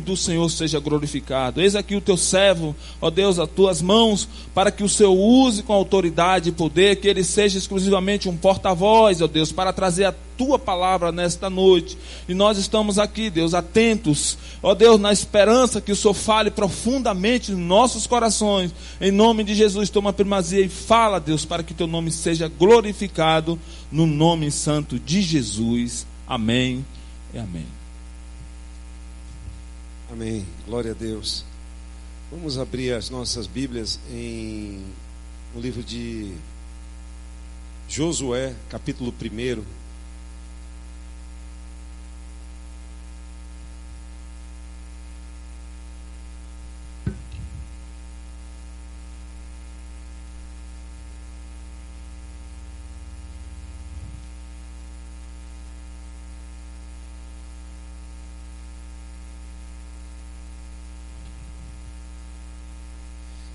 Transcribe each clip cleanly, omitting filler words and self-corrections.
do Senhor seja glorificado. Eis aqui o teu servo, ó Deus, as tuas mãos, para que o Senhor use com autoridade e poder, que ele seja exclusivamente um porta-voz, ó Deus, para trazer a tua palavra nesta noite. E nós estamos aqui, Deus, atentos, ó Deus, na esperança que o Senhor fale profundamente em nossos corações. Em nome de Jesus, toma a primazia e fala, Deus, para que teu nome seja glorificado, no nome santo de Jesus. Amém e amém. Amém, glória a Deus. Vamos abrir as nossas Bíblias no livro de Josué, capítulo 1.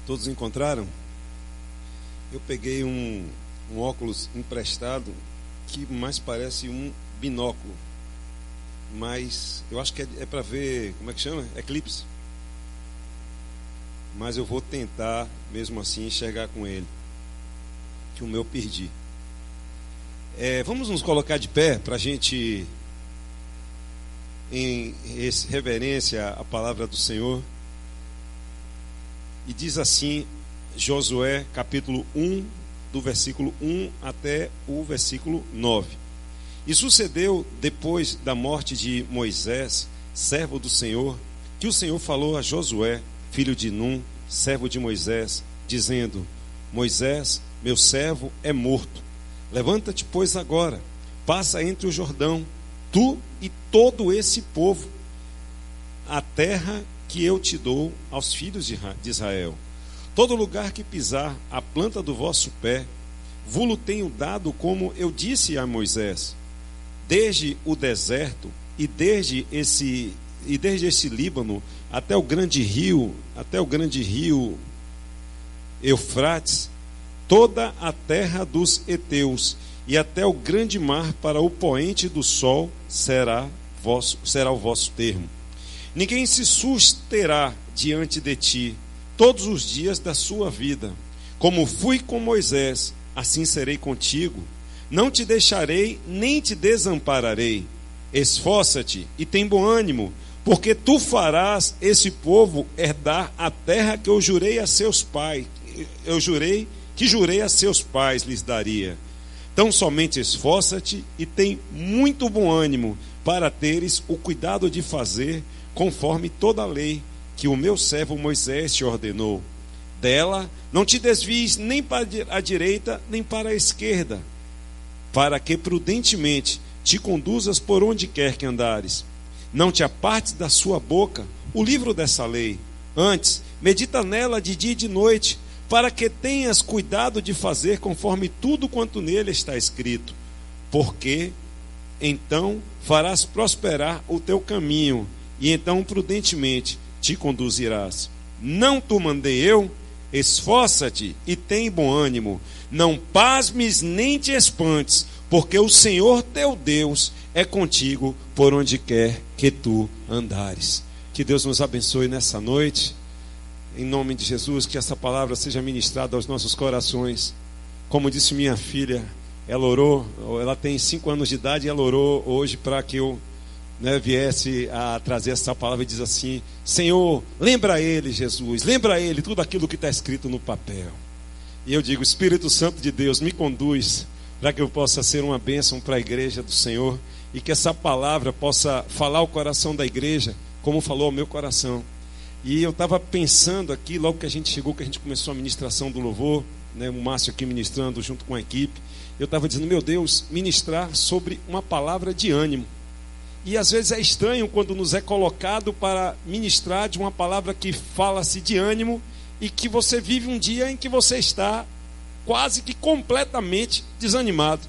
Todos encontraram? Eu peguei um óculos emprestado que mais parece um binóculo, mas eu acho que é para ver, como é que chama? Eclipse. Mas eu vou tentar mesmo assim enxergar com ele, que o meu perdi. Vamos nos colocar de pé para a gente, em reverência à palavra do Senhor. E diz assim, Josué capítulo 1, do versículo 1 até o versículo 9. E sucedeu, depois da morte de Moisés, servo do Senhor, que o Senhor falou a Josué, filho de Num, servo de Moisés, dizendo: Moisés, meu servo, é morto. Levanta-te, pois, agora, passa entre o Jordão, tu e todo esse povo, a terra que eu te dou aos filhos de Israel. Todo lugar que pisar a planta do vosso pé, vulo tenho dado, como eu disse a Moisés, desde o deserto e desde esse Líbano até o grande rio Eufrates, toda a terra dos heteus e até o grande mar, para o poente do sol será o vosso termo. Ninguém se susterá diante de ti todos os dias da sua vida. Como fui com Moisés, assim serei contigo. Não te deixarei, nem te desampararei. Esforça-te e tem bom ânimo, porque tu farás esse povo herdar a terra que eu jurei a seus pais. Jurei a seus pais lhes daria. Tão somente esforça-te e tem muito bom ânimo, para teres o cuidado de fazer conforme toda a lei que o meu servo Moisés te ordenou. Dela não te desvies nem para a direita nem para a esquerda, para que prudentemente te conduzas por onde quer que andares. Não te apartes da sua boca o livro dessa lei. Antes, medita nela de dia e de noite, para que tenhas cuidado de fazer conforme tudo quanto nele está escrito. Porque então farás prosperar o teu caminho, e então prudentemente te conduzirás. Não te mandei eu? Esforça-te e tem bom ânimo. Não pasmes nem te espantes, porque o Senhor teu Deus é contigo por onde quer que tu andares. Que Deus nos abençoe nessa noite. Em nome de Jesus, que essa palavra seja ministrada aos nossos corações. Como disse minha filha, ela tem 5 anos de idade e ela orou hoje para que eu viesse a trazer essa palavra e diz assim: Senhor, lembra a ele, Jesus, lembra a ele tudo aquilo que está escrito no papel. E eu digo: Espírito Santo de Deus, me conduz para que eu possa ser uma bênção para a igreja do Senhor, e que essa palavra possa falar ao coração da igreja como falou ao meu coração. E eu estava pensando aqui, logo que a gente chegou, que a gente começou a ministração do louvor, o Márcio aqui ministrando junto com a equipe, eu estava dizendo: meu Deus, ministrar sobre uma palavra de ânimo. E às vezes é estranho quando nos é colocado para ministrar de uma palavra que fala-se de ânimo, e que você vive um dia em que você está quase que completamente desanimado.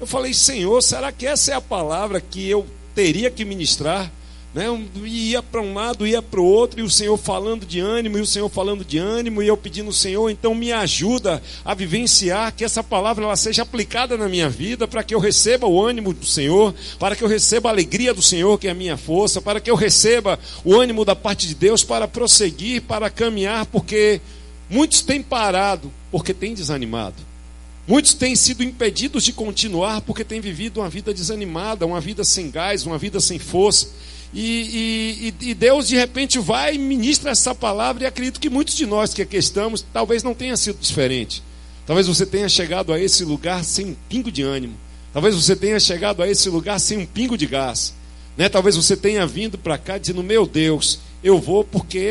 Eu falei: Senhor, será que essa é a palavra que eu teria que ministrar né? Ia para um lado, ia para o outro, e o Senhor falando de ânimo, e o Senhor falando de ânimo, e eu pedindo ao Senhor, então me ajuda a vivenciar que essa palavra ela seja aplicada na minha vida, para que eu receba o ânimo do Senhor, para que eu receba a alegria do Senhor, que é a minha força, para que eu receba o ânimo da parte de Deus para prosseguir, para caminhar, porque muitos têm parado, porque têm desanimado. Muitos têm sido impedidos de continuar, porque têm vivido uma vida desanimada, uma vida sem gás, uma vida sem força. E Deus de repente vai e ministra essa palavra, e acredito que muitos de nós que aqui estamos, talvez não tenha sido diferente. Talvez você tenha chegado a esse lugar sem um pingo de ânimo. Talvez você tenha chegado a esse lugar sem um pingo de gás, né? Talvez você tenha vindo para cá dizendo, meu Deus, eu vou porque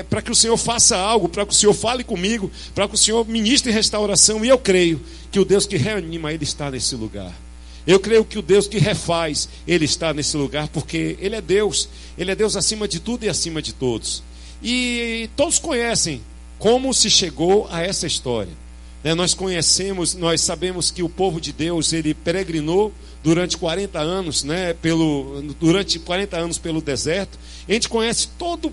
para que o Senhor faça algo, para que o Senhor fale comigo, para que o Senhor ministre restauração. E eu creio que o Deus que reanima, Ele está nesse lugar. Eu creio que o Deus que refaz, Ele está nesse lugar, porque Ele é Deus acima de tudo e acima de todos. E todos conhecem como se chegou a essa história, né? Nós sabemos que o povo de Deus, ele peregrinou durante 40 anos, né? Durante 40 anos pelo deserto. A gente conhece todo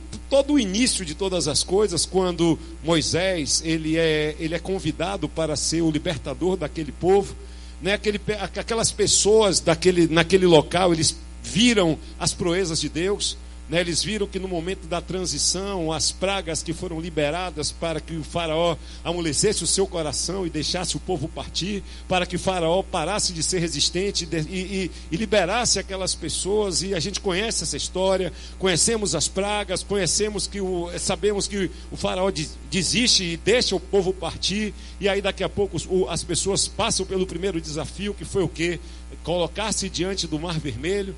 o início de todas as coisas, quando Moisés ele é convidado para ser o libertador daquele povo. Né, aquelas pessoas naquele local, eles viram as proezas de Deus, né, eles viram que no momento da transição, as pragas que foram liberadas para que o faraó amolecesse o seu coração e deixasse o povo partir, para que o faraó parasse de ser resistente e liberasse aquelas pessoas. E a gente conhece essa história, conhecemos as pragas, sabemos que o faraó desiste e deixa o povo partir, e aí daqui a pouco as pessoas passam pelo primeiro desafio, que foi o quê? Colocar-se diante do Mar Vermelho.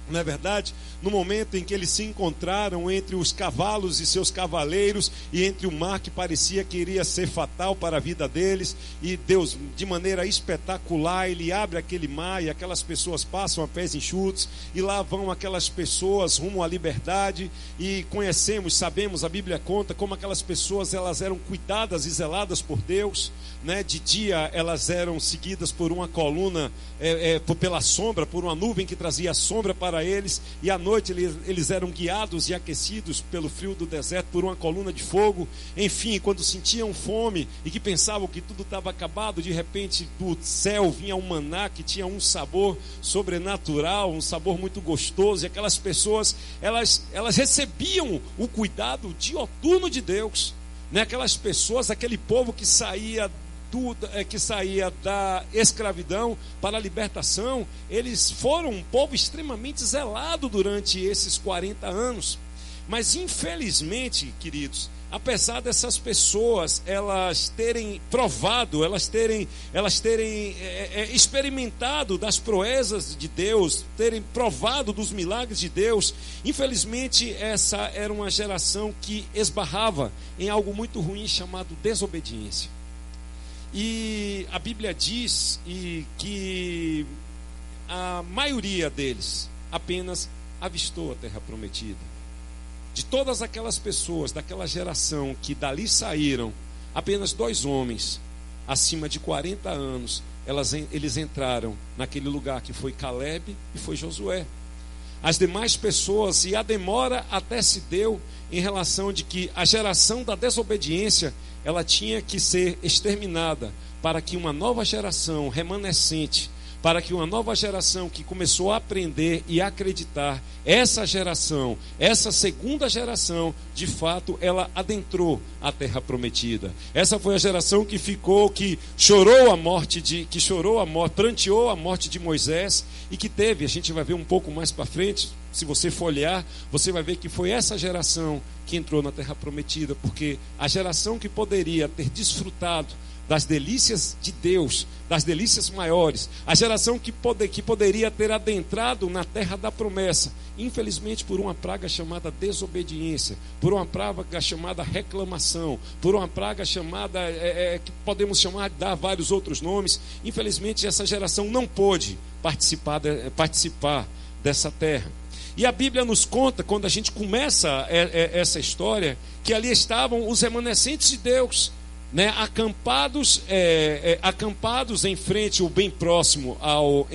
Não é verdade? No momento em que eles se encontraram entre os cavalos e seus cavaleiros, e entre o mar que parecia que iria ser fatal para a vida deles, e Deus, de maneira espetacular, Ele abre aquele mar, e aquelas pessoas passam a pés enxutos, e lá vão aquelas pessoas rumo à liberdade. E sabemos, a Bíblia conta como aquelas pessoas, elas eram cuidadas e zeladas por Deus, né? De dia elas eram seguidas por uma coluna, pela sombra, por uma nuvem que trazia sombra para eles, e à noite eles eram guiados e aquecidos pelo frio do deserto por uma coluna de fogo. Enfim, quando sentiam fome e que pensavam que tudo estava acabado, de repente do céu vinha um maná que tinha um sabor sobrenatural, um sabor muito gostoso, e aquelas pessoas elas recebiam o cuidado dioturno de Deus, né? Aquelas pessoas, aquele povo que saía da escravidão para a libertação, eles foram um povo extremamente zelado durante esses 40 anos. Mas infelizmente, queridos, apesar dessas pessoas elas terem provado, elas terem experimentado das proezas de Deus, terem provado dos milagres de Deus, infelizmente essa era uma geração que esbarrava em algo muito ruim chamado desobediência. E a Bíblia diz que a maioria deles apenas avistou a terra prometida. De todas aquelas pessoas, daquela geração que dali saíram, apenas 2 homens, acima de 40 anos, eles entraram naquele lugar, que foi Caleb e foi Josué. As demais pessoas, e a demora até se deu em relação de que a geração da desobediência, ela tinha que ser exterminada, para que uma nova geração remanescente, para que uma nova geração que começou a aprender e acreditar, essa geração, essa segunda geração, de fato, ela adentrou a terra prometida. Essa foi a geração que chorou a morte, pranteou a morte de Moisés, e que teve, a gente vai ver um pouco mais para frente, se você folhear, você vai ver que foi essa geração que entrou na terra prometida, porque a geração que poderia ter desfrutado das delícias de Deus, das delícias maiores, a geração que poderia ter adentrado na terra da promessa, infelizmente por uma praga chamada desobediência, por uma praga chamada reclamação, por uma praga chamada, que podemos dar vários outros nomes, infelizmente essa geração não pôde participar dessa terra. E a Bíblia nos conta, quando a gente começa essa história, que ali estavam os remanescentes de Deus, né, acampados em frente, ou bem próximo ao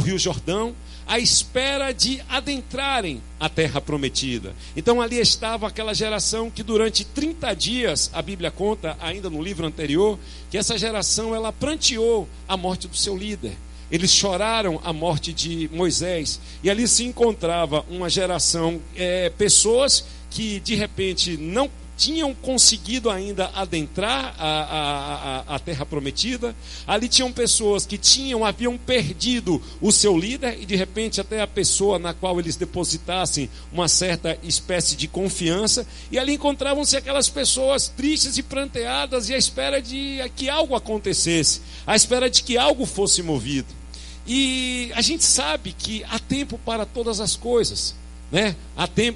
Rio Jordão, à espera de adentrarem a terra prometida. Então ali estava aquela geração que durante 30 dias, a Bíblia conta ainda no livro anterior, que essa geração ela pranteou a morte do seu líder. Eles choraram a morte de Moisés, e ali se encontrava uma geração, pessoas que de repente não tinham conseguido ainda adentrar a terra prometida. Ali tinham pessoas que haviam perdido o seu líder, e de repente até a pessoa na qual eles depositassem uma certa espécie de confiança, e ali encontravam-se aquelas pessoas tristes e pranteadas, e à espera de que algo acontecesse, à espera de que algo fosse movido. E a gente sabe que há tempo para todas as coisas, né?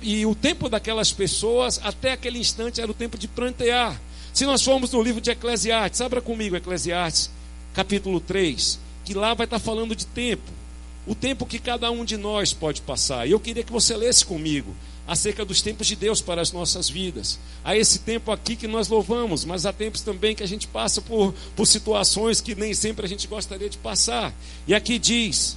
E o tempo daquelas pessoas até aquele instante era o tempo de prantear. Se nós formos no livro de Eclesiastes, abra comigo Eclesiastes capítulo 3, que lá vai estar falando de tempo, o tempo que cada um de nós pode passar. E eu queria que você lesse comigo acerca dos tempos de Deus para as nossas vidas. Há esse tempo aqui que nós louvamos, mas há tempos também que a gente passa por situações que nem sempre a gente gostaria de passar. E aqui diz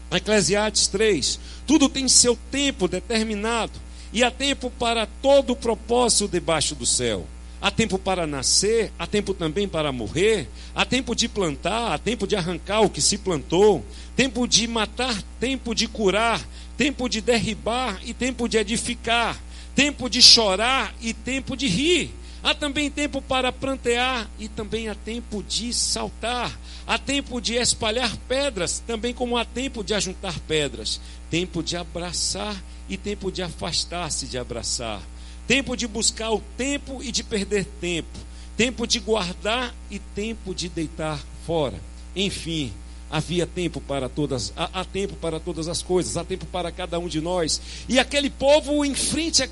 Eclesiastes 3: tudo tem seu tempo determinado, e há tempo para todo o propósito debaixo do céu. Há tempo para nascer, há tempo também para morrer, há tempo de plantar, há tempo de arrancar o que se plantou, tempo de matar, tempo de curar, tempo de derribar e tempo de edificar, tempo de chorar e tempo de rir. Há também tempo para prantear e também há tempo de saltar. Há tempo de espalhar pedras, também como há tempo de ajuntar pedras. Tempo de abraçar e tempo de afastar-se de abraçar. Tempo de buscar o tempo e de perder tempo. Tempo de guardar e tempo de deitar fora. Enfim, havia tempo para todas, há tempo para todas as coisas, há tempo para cada um de nós. E aquele povo em frente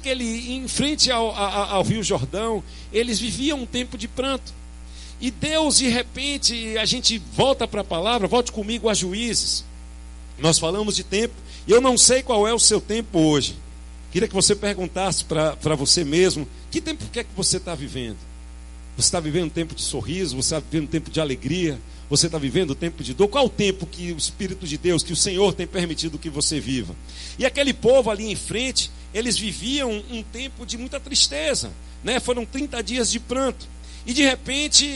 ao Rio Jordão, eles viviam um tempo de pranto. E Deus, de repente, a gente volta para a palavra, volte comigo a Juízes. Nós falamos de tempo, e eu não sei qual é o seu tempo hoje. Queria que você perguntasse para você mesmo, que tempo que é que você está vivendo? Você está vivendo um tempo de sorriso? Você está vivendo um tempo de alegria? Você está vivendo um tempo de dor? Qual o tempo que o Espírito de Deus, que o Senhor tem permitido que você viva? E aquele povo ali em frente, eles viviam um tempo de muita tristeza, né? Foram 30 dias de pranto. E de repente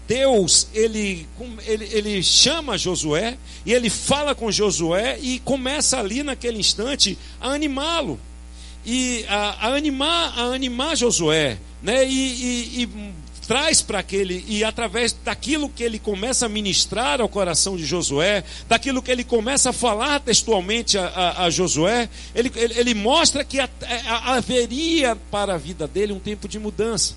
Deus ele chama Josué, e ele fala com Josué e começa ali naquele instante a animá-lo, e a animar Josué, né? E traz para aquele, e através daquilo que ele começa a ministrar ao coração de Josué, daquilo que ele começa a falar textualmente a Josué, ele mostra que haveria para a vida dele um tempo de mudança.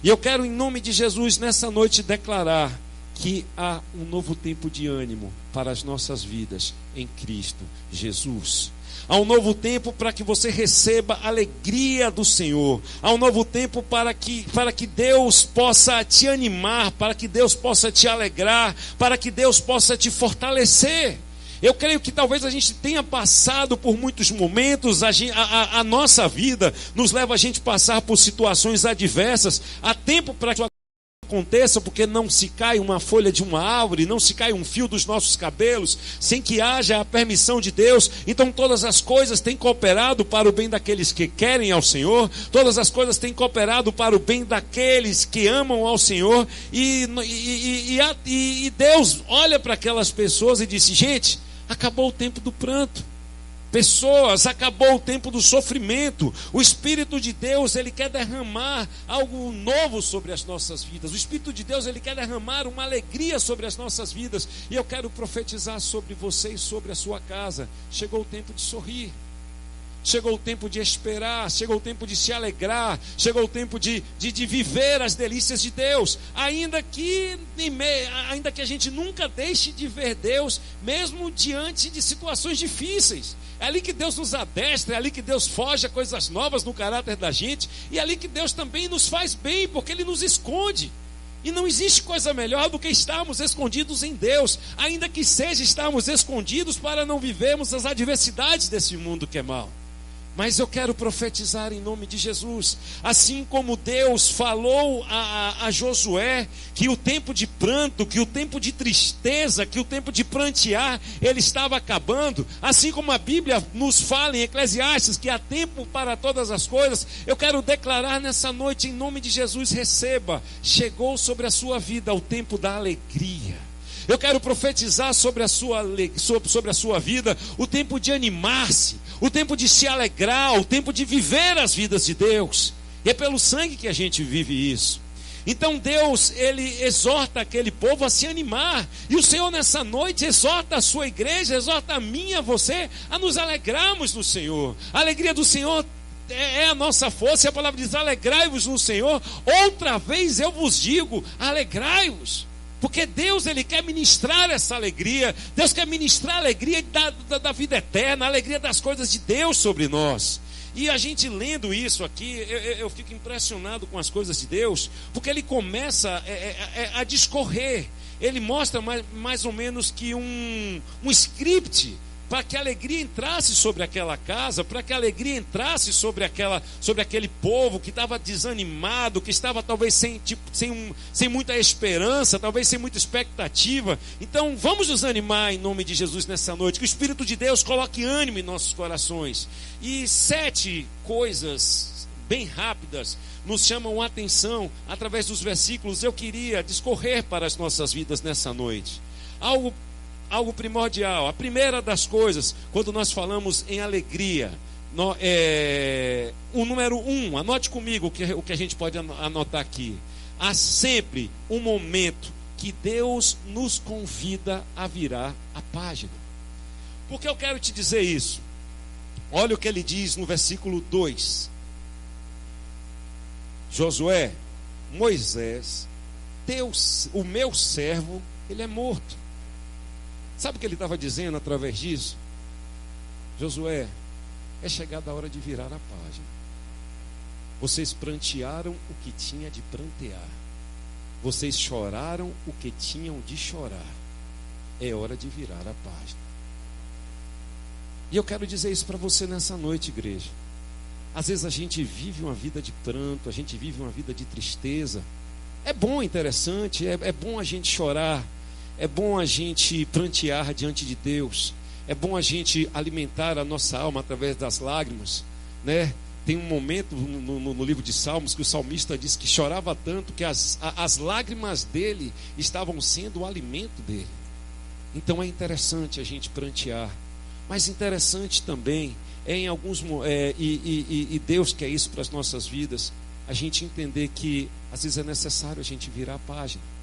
E eu quero, em nome de Jesus, nessa noite declarar que há um novo tempo de ânimo para as nossas vidas em Cristo Jesus. Há um novo tempo para que você receba a alegria do Senhor. Há um novo tempo para que Deus possa te animar, para que Deus possa te alegrar, para que Deus possa te fortalecer. Eu creio que talvez a gente tenha passado por muitos momentos, a nossa vida nos leva a gente passar por situações adversas. Há tempo para que isso aconteça, porque não se cai uma folha de uma árvore, não se cai um fio dos nossos cabelos, sem que haja a permissão de Deus. Então todas as coisas têm cooperado para o bem daqueles que querem ao Senhor, todas as coisas têm cooperado para o bem daqueles que amam ao Senhor. E Deus olha para aquelas pessoas e disse: gente, acabou o tempo do pranto. Pessoas, acabou o tempo do sofrimento. O Espírito de Deus, ele quer derramar algo novo sobre as nossas vidas. O Espírito de Deus, ele quer derramar uma alegria sobre as nossas vidas. E eu quero profetizar sobre você e sobre a sua casa. Chegou o tempo de sorrir. Chegou o tempo de esperar, chegou o tempo de se alegrar, chegou o tempo de viver as delícias de Deus, ainda que a gente nunca deixe de ver Deus, mesmo diante de situações difíceis. É ali que Deus nos adestra, é ali que Deus forja coisas novas no caráter da gente, e é ali que Deus também nos faz bem, porque Ele nos esconde. E não existe coisa melhor do que estarmos escondidos em Deus, ainda que seja estarmos escondidos para não vivermos as adversidades desse mundo que é mau. Mas eu quero profetizar em nome de Jesus. Assim como Deus falou a Josué que o tempo de pranto, que o tempo de tristeza, que o tempo de prantear, ele estava acabando. Assim como a Bíblia nos fala em Eclesiastes que há tempo para todas as coisas, eu quero declarar nessa noite em nome de Jesus, receba, chegou sobre a sua vida o tempo da alegria. Eu quero profetizar sobre a sua vida o tempo de animar-se, o tempo de se alegrar, o tempo de viver as vidas de Deus. E é pelo sangue que a gente vive isso. Então Deus, ele exorta aquele povo a se animar. E o Senhor nessa noite exorta a sua igreja, exorta a mim e a você a nos alegrarmos no Senhor. A alegria do Senhor é a nossa força. E a palavra diz: alegrai-vos no Senhor. Outra vez eu vos digo, alegrai-vos. Porque Deus, ele quer ministrar essa alegria. Deus quer ministrar a alegria da vida eterna, a alegria das coisas de Deus sobre nós. E a gente lendo isso aqui, eu fico impressionado com as coisas de Deus, porque ele começa a discorrer. Ele mostra mais ou menos que um script para que a alegria entrasse sobre aquela casa, para que a alegria entrasse sobre aquele povo que estava desanimado, que estava talvez sem muita esperança, talvez sem muita expectativa. Então vamos nos animar em nome de Jesus nessa noite, que o Espírito de Deus coloque ânimo em nossos corações. E 7 coisas bem rápidas nos chamam a atenção através dos versículos. Eu queria discorrer para as nossas vidas nessa noite. Algo primordial, a primeira das coisas, quando nós falamos em alegria, o número 1, anote comigo o que a gente pode anotar aqui. Há sempre um momento que Deus nos convida a virar a página. Por que eu quero te dizer isso? Olha o que ele diz no versículo 2. Josué, Moisés, o meu servo, ele é morto. Sabe o que ele estava dizendo através disso? Josué, é chegada a hora de virar a página. Vocês prantearam o que tinha de prantear. Vocês choraram o que tinham de chorar. É hora de virar a página. E eu quero dizer isso para você nessa noite, igreja. Às vezes a gente vive uma vida de pranto, a gente vive uma vida de tristeza. É bom, interessante, é bom a gente chorar. É bom a gente prantear diante de Deus. É bom a gente alimentar a nossa alma através das lágrimas, né? Tem um momento no livro de Salmos que o salmista diz que chorava tanto que as lágrimas dele estavam sendo o alimento dele. Então é interessante a gente prantear. Mas interessante também é em alguns e Deus quer isso para as nossas vidas, a gente entender que às vezes é necessário a gente virar a página.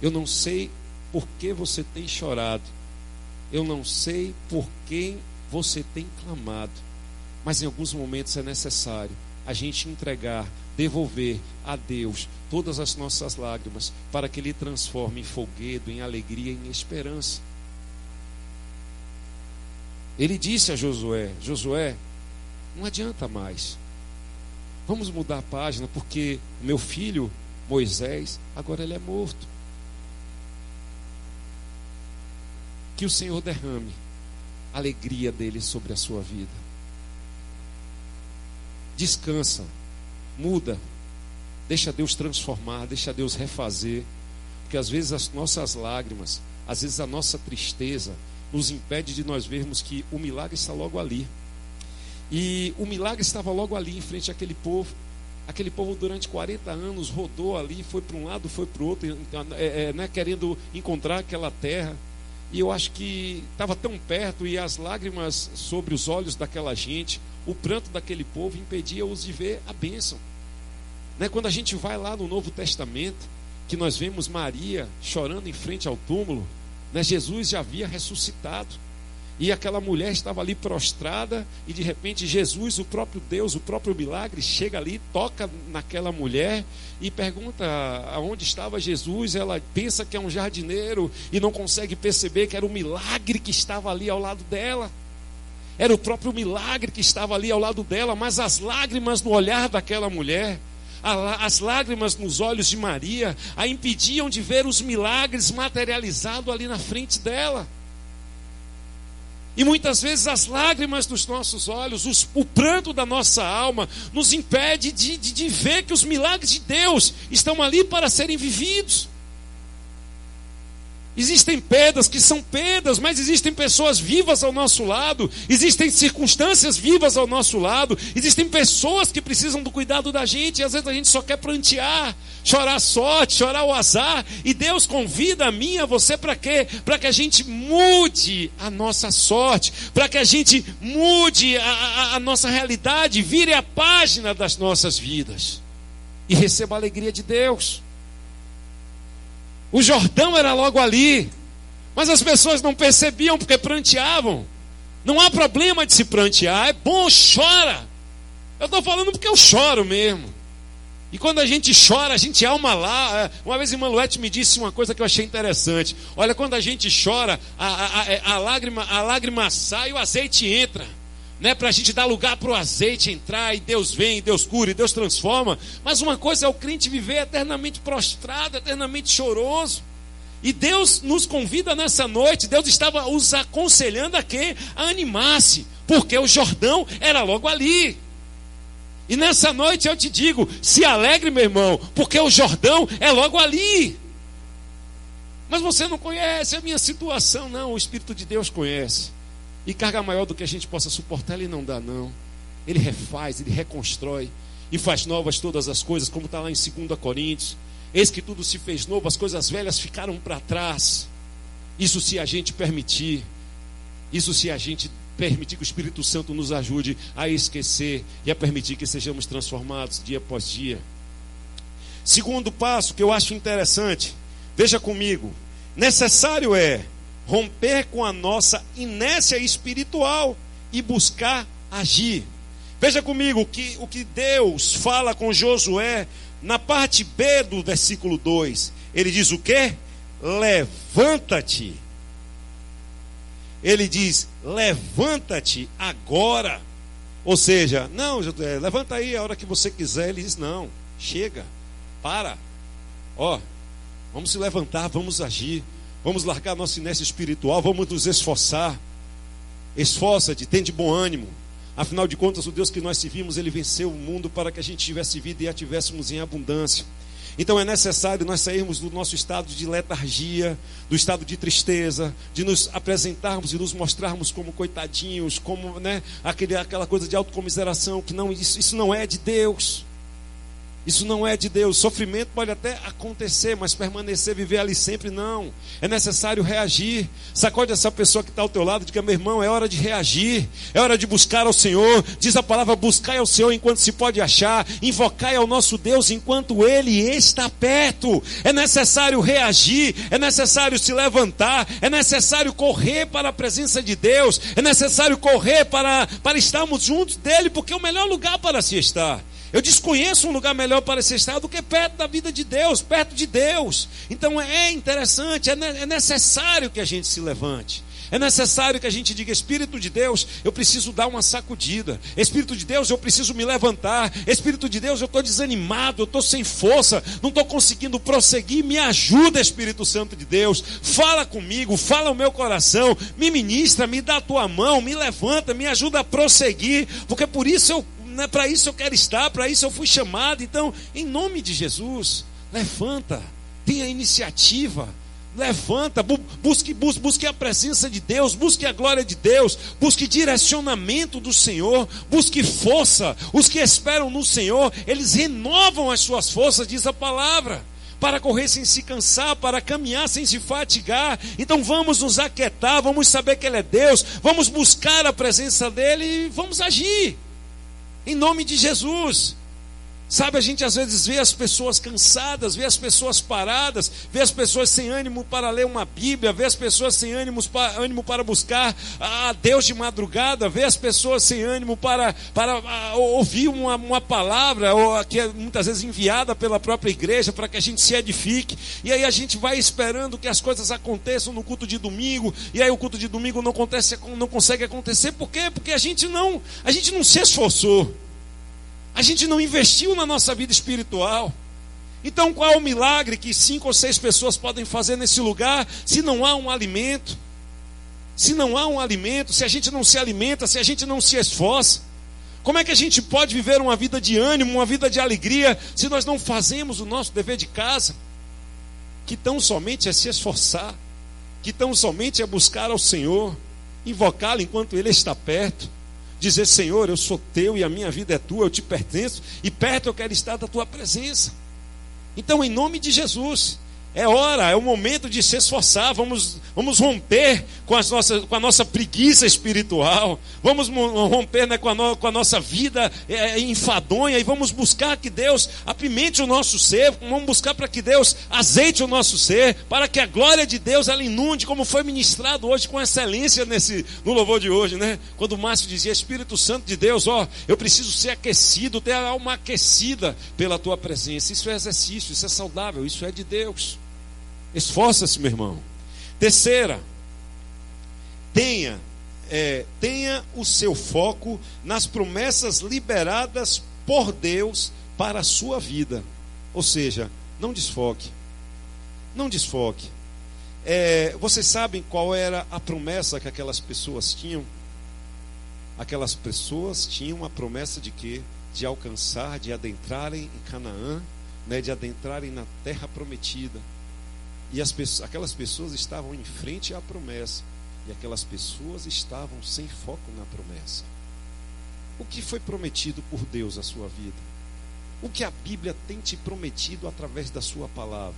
Eu não sei por que você tem chorado. Eu não sei por quem você tem clamado. Mas em alguns momentos é necessário a gente entregar, devolver a Deus todas as nossas lágrimas, para que Ele transforme em folguedo, em alegria, em esperança. Ele disse a Josué: Josué, não adianta mais. Vamos mudar a página, porque o meu filho Moisés, agora ele é morto. Que o Senhor derrame a alegria dele sobre a sua vida. Descansa, muda, deixa Deus transformar, deixa Deus refazer. Porque às vezes as nossas lágrimas, às vezes a nossa tristeza nos impede de nós vermos que o milagre está logo ali. E o milagre estava logo ali em frente àquele povo. Aquele povo durante 40 anos rodou ali, foi para um lado, foi para o outro, querendo encontrar aquela terra. E eu acho que estava tão perto, e as lágrimas sobre os olhos daquela gente, o pranto daquele povo impedia-os de ver a bênção. Quando a gente vai lá no Novo Testamento, que nós vemos Maria chorando em frente ao túmulo, Jesus já havia ressuscitado. E aquela mulher estava ali prostrada, e de repente Jesus, o próprio Deus, o próprio milagre, chega ali, toca naquela mulher e pergunta aonde estava Jesus. Ela pensa que é um jardineiro e não consegue perceber que era o milagre que estava ali ao lado dela. Era o próprio milagre que estava ali ao lado dela, mas as lágrimas no olhar daquela mulher, as lágrimas nos olhos de Maria, a impediam de ver os milagres materializados ali na frente dela. E muitas vezes as lágrimas dos nossos olhos, o pranto da nossa alma, nos impede de ver que os milagres de Deus estão ali para serem vividos. Existem pedras que são pedras, mas existem pessoas vivas ao nosso lado, existem circunstâncias vivas ao nosso lado, existem pessoas que precisam do cuidado da gente, e às vezes a gente só quer prantear, chorar a sorte, chorar o azar, e Deus convida a mim e a você para quê? Para que a gente mude a nossa sorte, para que a gente mude a nossa realidade, vire a página das nossas vidas e receba a alegria de Deus. O Jordão era logo ali, mas as pessoas não percebiam porque pranteavam. Não há problema de se prantear, é bom, chora. Eu estou falando porque eu choro mesmo. E quando a gente chora, a gente alma lá. Uma vez a irmã Luete me disse uma coisa que eu achei interessante. Olha, quando a gente chora, a lágrima sai e o azeite entra. Para a gente dar lugar para o azeite entrar, e Deus vem, e Deus cura, e Deus transforma. Mas uma coisa é o crente viver eternamente prostrado, eternamente choroso. E Deus nos convida nessa noite, Deus estava os aconselhando a quê? A animar-se, porque o Jordão era logo ali. E nessa noite eu te digo, se alegre, meu irmão, porque o Jordão é logo ali. Mas você não conhece a minha situação. Não, o Espírito de Deus conhece. E carga maior do que a gente possa suportar, Ele não dá não. Ele refaz, Ele reconstrói e faz novas todas as coisas, como está lá em 2 Coríntios. Eis que tudo se fez novo, as coisas velhas ficaram para trás. Isso se a gente permitir. Isso se a gente permitir que o Espírito Santo nos ajude a esquecer e a permitir que sejamos transformados dia após dia. Segundo passo que eu acho interessante, veja comigo, necessário é romper com a nossa inércia espiritual e buscar agir. Veja comigo o que Deus fala com Josué na parte B do versículo 2. Ele diz o quê? Levanta-te. Ele diz, levanta-te agora. Ou seja, não, Josué, levanta aí a hora que você quiser. Ele diz, não, chega, para. Vamos se levantar, vamos agir. Vamos largar nossa inércia espiritual, vamos nos esforçar. Esforça-te, tem de bom ânimo. Afinal de contas, o Deus que nós servimos, Ele venceu o mundo para que a gente tivesse vida e a tivéssemos em abundância. Então é necessário nós sairmos do nosso estado de letargia, do estado de tristeza, de nos apresentarmos e nos mostrarmos como coitadinhos, como aquela coisa de autocomiseração, que não, isso não é de Deus. Isso não é de Deus. Sofrimento pode até acontecer, mas permanecer, viver ali sempre, não. É necessário reagir. Sacode essa pessoa que está ao teu lado e diga, meu irmão, é hora de reagir. É hora de buscar ao Senhor. Diz a palavra, buscai ao Senhor enquanto se pode achar. Invocai ao nosso Deus enquanto Ele está perto. É necessário reagir. É necessário se levantar. É necessário correr para a presença de Deus. É necessário correr para estarmos juntos dEle, porque é o melhor lugar para se estar. Eu desconheço um lugar melhor para se estar do que perto da vida de Deus, perto de Deus. Então é interessante, é necessário que a gente se levante. É necessário que a gente diga, Espírito de Deus, eu preciso dar uma sacudida. Espírito de Deus, eu preciso me levantar. Espírito de Deus, eu estou desanimado, eu estou sem força, não estou conseguindo prosseguir. Me ajuda, Espírito Santo de Deus. Fala comigo, fala o meu coração, me ministra, me dá a tua mão, me levanta, me ajuda a prosseguir, porque por isso para isso eu quero estar, para isso eu fui chamado. Então, em nome de Jesus, levanta, tenha iniciativa, levanta, busque a presença de Deus, busque a glória de Deus, busque direcionamento do Senhor, busque força. Os que esperam no Senhor, eles renovam as suas forças, diz a palavra, para correr sem se cansar, para caminhar sem se fatigar. Então vamos nos aquietar, vamos saber que Ele é Deus, vamos buscar a presença dEle e vamos agir. Em nome de Jesus. Sabe, a gente às vezes vê as pessoas cansadas, vê as pessoas paradas, vê as pessoas sem ânimo para ler uma Bíblia, vê as pessoas sem ânimo para buscar a Deus de madrugada, vê as pessoas sem ânimo para ouvir uma palavra, que é muitas vezes enviada pela própria igreja para que a gente se edifique. E aí a gente vai esperando que as coisas aconteçam no culto de domingo, e aí o culto de domingo não consegue acontecer. Por quê? Porque a gente não se esforçou. A gente não investiu na nossa vida espiritual. Então qual é o milagre que 5 ou 6 pessoas podem fazer nesse lugar se não há um alimento? Se não há um alimento, se a gente não se alimenta, se a gente não se esforça, como é que a gente pode viver uma vida de ânimo, uma vida de alegria, se nós não fazemos o nosso dever de casa? Que tão somente é se esforçar, que tão somente é buscar ao Senhor, invocá-lo enquanto Ele está perto, dizer: Senhor, eu sou teu e a minha vida é tua, eu te pertenço, e perto eu quero estar da tua presença. Então, em nome de Jesus, é hora, é o momento de se esforçar. Vamos romper com a nossa preguiça espiritual. Vamos romper, né, com a nossa vida enfadonha. E vamos buscar que Deus apimente o nosso ser. Vamos buscar para que Deus azeite o nosso ser, para que a glória de Deus ela inunde, como foi ministrado hoje com excelência no louvor de hoje, né? Quando o Márcio dizia: Espírito Santo de Deus, eu preciso ser aquecido, ter a alma aquecida pela tua presença. Isso é exercício, isso é saudável, isso é de Deus. Esforça-se, meu irmão. Terceira, tenha o seu foco nas promessas liberadas por Deus para a sua vida. Ou seja, não desfoque. Não desfoque. Vocês sabem qual era a promessa que aquelas pessoas tinham? Aquelas pessoas tinham a promessa de quê? De alcançar, de adentrarem em Canaã, né? De adentrarem na terra prometida. E aquelas pessoas estavam em frente à promessa. E aquelas pessoas estavam sem foco na promessa. O que foi prometido por Deus à sua vida? O que a Bíblia tem te prometido através da sua palavra?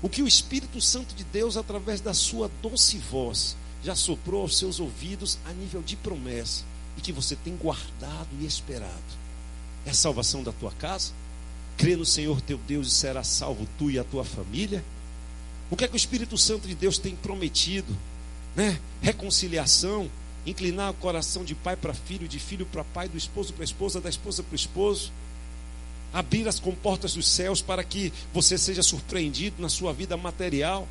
O que o Espírito Santo de Deus, através da sua doce voz, já soprou aos seus ouvidos a nível de promessa, e que você tem guardado e esperado? É a salvação da tua casa? Crê no Senhor teu Deus e será salvo tu e a tua família? O que é que o Espírito Santo de Deus tem prometido? Né? Reconciliação, inclinar o coração de pai para filho, de filho para pai, do esposo para a esposa, da esposa para o esposo. Abrir as comportas dos céus para que você seja surpreendido na sua vida material.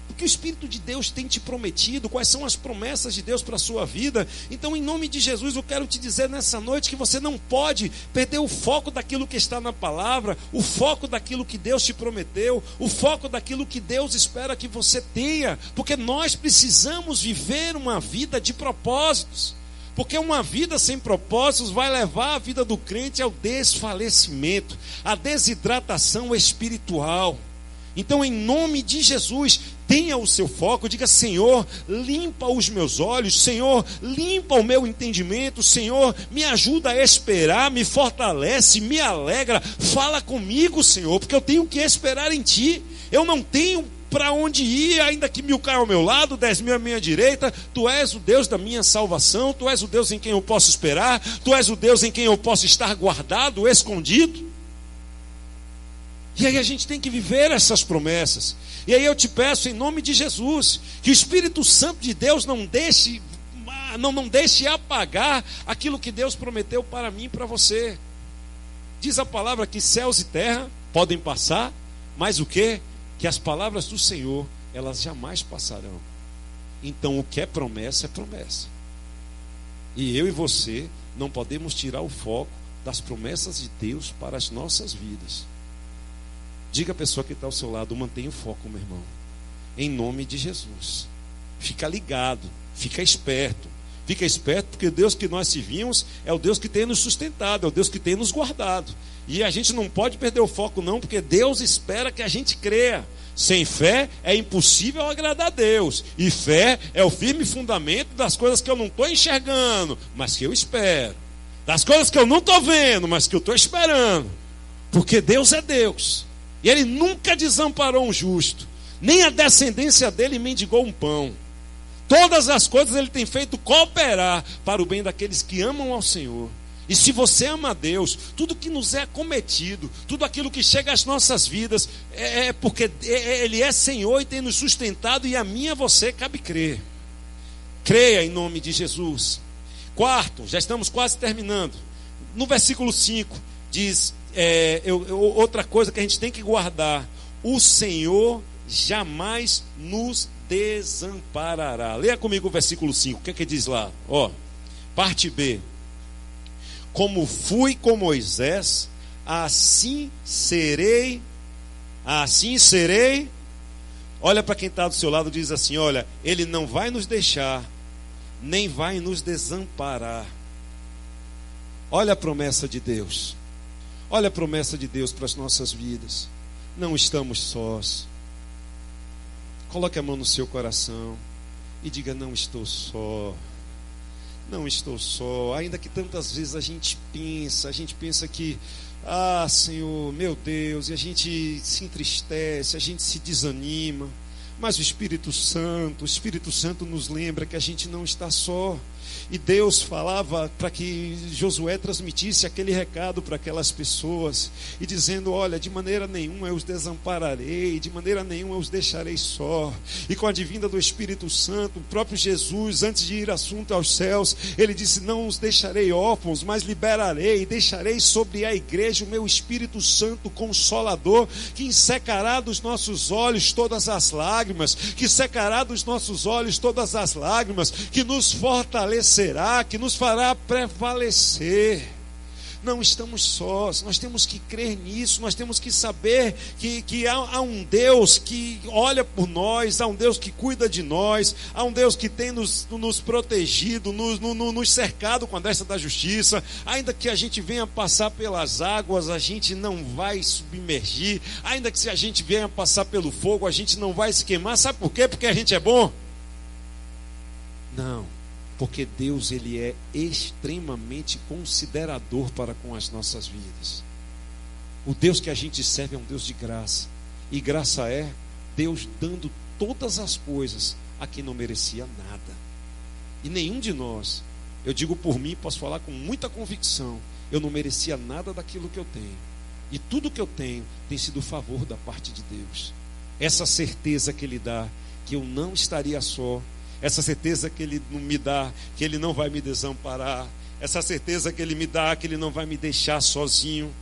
O que o Espírito de Deus tem te prometido? Quais são as promessas de Deus para a sua vida? Então, em nome de Jesus, eu quero te dizer nessa noite que você não pode perder o foco daquilo que está na palavra, o foco daquilo que Deus te prometeu, o foco daquilo que Deus espera que você tenha, porque nós precisamos viver uma vida de propósitos. Porque uma vida sem propósitos vai levar a vida do crente ao desfalecimento, à desidratação espiritual. Então, em nome de Jesus, tenha o seu foco, diga: Senhor, limpa os meus olhos, Senhor, limpa o meu entendimento, Senhor, me ajuda a esperar, me fortalece, me alegra, fala comigo, Senhor, porque eu tenho que esperar em Ti. Eu não tenho para onde ir, ainda que 1000 caiam ao meu lado, 10.000 à minha direita. Tu és o Deus da minha salvação, Tu és o Deus em quem eu posso esperar, Tu és o Deus em quem eu posso estar guardado, escondido. E aí a gente tem que viver essas promessas. E aí eu te peço, em nome de Jesus, que o Espírito Santo de Deus não deixe apagar aquilo que Deus prometeu para mim e para você. Diz a palavra que céus e terra podem passar, mas o quê? Que as palavras do Senhor, elas jamais passarão. Então o que é promessa é promessa. E eu e você não podemos tirar o foco das promessas de Deus para as nossas vidas. Diga a pessoa que está ao seu lado: mantenha o foco, meu irmão, em nome de Jesus. Fica ligado, fica esperto, porque o Deus que nós servimos é o Deus que tem nos sustentado, é o Deus que tem nos guardado. E a gente não pode perder o foco não, porque Deus espera que a gente creia. Sem fé é impossível agradar a Deus, e fé é o firme fundamento das coisas que eu não estou enxergando, mas que eu espero, das coisas que eu não estou vendo, mas que eu estou esperando, porque Deus é Deus. E Ele nunca desamparou um justo, nem a descendência dele mendigou um pão. Todas as coisas Ele tem feito cooperar para o bem daqueles que amam ao Senhor. E se você ama a Deus, tudo que nos é cometido, tudo aquilo que chega às nossas vidas, é porque Ele é Senhor e tem nos sustentado, e a mim e a você cabe crer. Creia em nome de Jesus. Quarto, já estamos quase terminando. No versículo 5 diz... outra coisa que a gente tem que guardar: o Senhor jamais nos desamparará. Leia comigo o versículo 5. O que é que diz lá? Parte B: como fui com Moisés, assim serei Olha para quem está do seu lado e diz assim: olha, Ele não vai nos deixar, nem vai nos desamparar. Olha a promessa de Deus. Olha a promessa de Deus para as nossas vidas. Não estamos sós. Coloque a mão no seu coração e diga: não estou só. Não estou só. Ainda que tantas vezes a gente pensa que, Senhor, meu Deus, e a gente se entristece, a gente se desanima. Mas o Espírito Santo nos lembra que a gente não está só. E Deus falava para que Josué transmitisse aquele recado para aquelas pessoas, e dizendo: olha, de maneira nenhuma eu os desampararei, de maneira nenhuma eu os deixarei só. E com a vinda do Espírito Santo, o próprio Jesus, antes de ir assunto aos céus, ele disse: não os deixarei órfãos, mas liberarei e deixarei sobre a igreja o meu Espírito Santo Consolador, que ensecará dos nossos olhos todas as lágrimas, que secará dos nossos olhos todas as lágrimas, que nos fortalecerá, que nos fará prevalecer. Não estamos sós, nós temos que crer nisso, nós temos que saber que há um Deus que olha por nós, há um Deus que cuida de nós, há um Deus que tem nos protegido, nos cercado com a destra da justiça. Ainda que a gente venha passar pelas águas, a gente não vai submergir. Ainda que se a gente venha passar pelo fogo, a gente não vai se queimar. Sabe por quê? Porque a gente é bom? Não. Porque Deus, Ele é extremamente considerador para com as nossas vidas. O Deus que a gente serve é um Deus de graça. E graça é Deus dando todas as coisas a quem não merecia nada. E nenhum de nós, eu digo por mim, posso falar com muita convicção, eu não merecia nada daquilo que eu tenho. E tudo que eu tenho tem sido favor da parte de Deus. Essa certeza que Ele dá, que eu não estaria só. Essa certeza que Ele me dá, que Ele não vai me desamparar. Essa certeza que Ele me dá, que Ele não vai me deixar sozinho.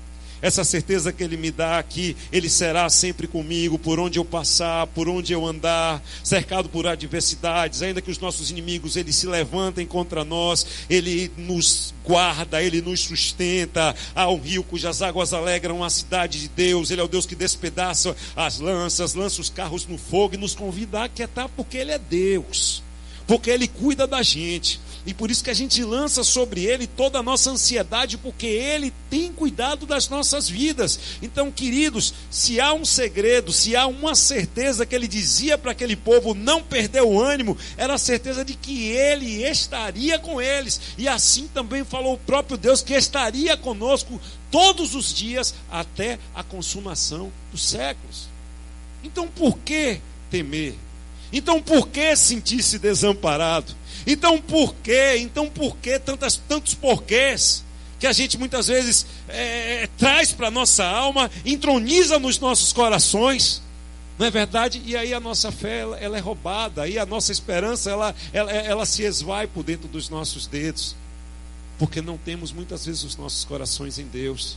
Essa certeza que Ele me dá, que Ele será sempre comigo, por onde eu passar, por onde eu andar, cercado por adversidades, ainda que os nossos inimigos eles se levantem contra nós, Ele nos guarda, Ele nos sustenta. Há um rio cujas águas alegram a cidade de Deus. Ele é o Deus que despedaça as lanças, lança os carros no fogo e nos convida a aquietar, porque Ele é Deus, porque Ele cuida da gente. E por isso que a gente lança sobre Ele toda a nossa ansiedade, porque Ele tem cuidado das nossas vidas. Então, queridos, se há um segredo, se há uma certeza que Ele dizia para aquele povo não perder o ânimo, era a certeza de que Ele estaria com eles. E assim também falou o próprio Deus, que estaria conosco todos os dias até a consumação dos séculos. Então, por que temer? Então, por que sentir-se desamparado? Então por que tantos porquês que a gente muitas vezes traz para a nossa alma, entroniza nos nossos corações, não é verdade? E aí a nossa fé ela é roubada, aí a nossa esperança ela se esvai por dentro dos nossos dedos, porque não temos muitas vezes os nossos corações em Deus.